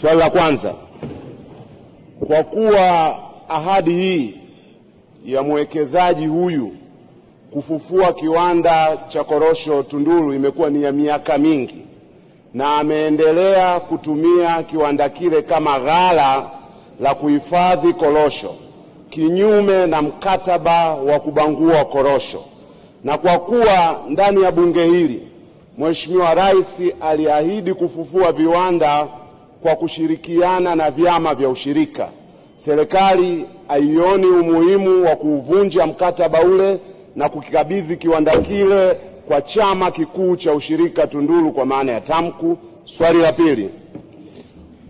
Swali la kwanza, kwa kuwa ahadi hii ya mwekezaji huyu kufufua kiwanda cha korosho Tunduru imekuwa ni ya miaka mingi na ameendelea kutumia kiwanda kile kama ghala la kuhifadhi korosho kinyume na mkataba wa kubangua korosho, na kwa kuwa ndani ya bunge hili Mheshimiwa Rais aliahidi kufufua viwanda kwa kushirikiana na vyama vya ushirika, serikali haioni umuhimu wa kuvunja mkataba ule na kukikabidhi kiwanda kile kwa chama kikuu cha ushirika Tunduru kwa maana ya TAMCU. Swali la pili,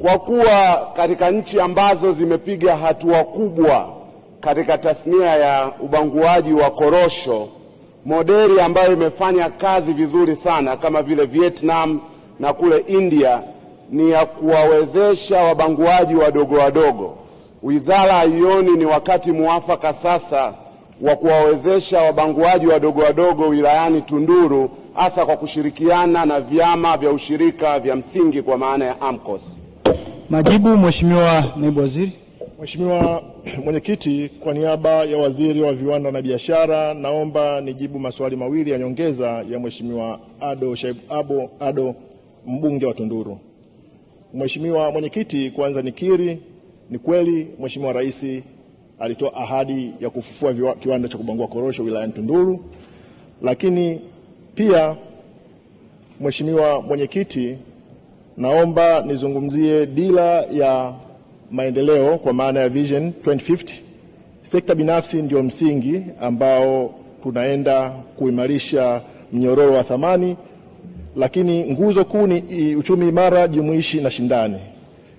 kwa kuwa katika nchi ambazo zimepiga hatua kubwa katika tasnia ya ubanguaji wa korosho, modeli ambayo imefanya kazi vizuri sana kama vile Vietnam na kule India ni ya kuwawezesha wabanguaji wadogo wadogo, wizara haioni ni wakati muafaka sasa wa kuwawezesha wabanguaji wadogo wadogo wilayani Tunduru, hasa kwa kushirikiana na vyama vya ushirika vya msingi kwa maana ya AMCOS? Majibu, Mheshimiwa Naibu Waziri. Mheshimiwa Mwenyekiti, kwa niaba ya Waziri wa Viwanda na Biashara, naomba nijibu maswali mawili ya nyongeza ya Mheshimiwa Ado Shaib Ado, mbunge wa Tunduru. Mheshimiwa Mwenyekiti, kwanza nikiri, ni kweli Mheshimiwa Rais alitoa ahadi ya kufufua kiwanda cha kubangua korosho wilayani Tunduru, lakini pia Mheshimiwa Mwenyekiti, naomba nizungumzie dira ya maendeleo kwa maana ya Vision 2050. Sekta binafsi ndio msingi ambao tunaenda kuimarisha mnyororo wa thamani, lakini nguzo kuu ni uchumi imara, jumuishi na shindani.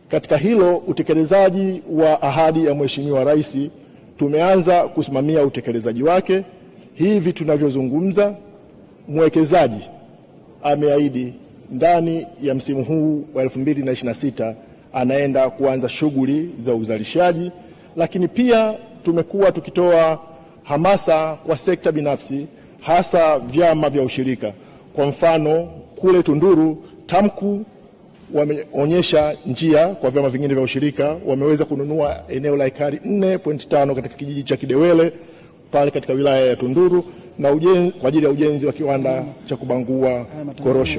Katika hilo, utekelezaji wa ahadi ya Mheshimiwa Rais tumeanza kusimamia utekelezaji wake. Hivi tunavyozungumza, mwekezaji ameahidi ndani ya msimu huu wa 2026 anaenda kuanza shughuli za uzalishaji, lakini pia tumekuwa tukitoa hamasa kwa sekta binafsi, hasa vyama vya ushirika. Kwa mfano, kule Tunduru TAMCU wameonyesha njia kwa vyama vingine vya ushirika, wameweza kununua eneo la ekari 4.5 katika kijiji cha Kidewele pale katika wilaya ya Tunduru na kwa ajili ya ujenzi wa kiwanda cha kubangua korosho.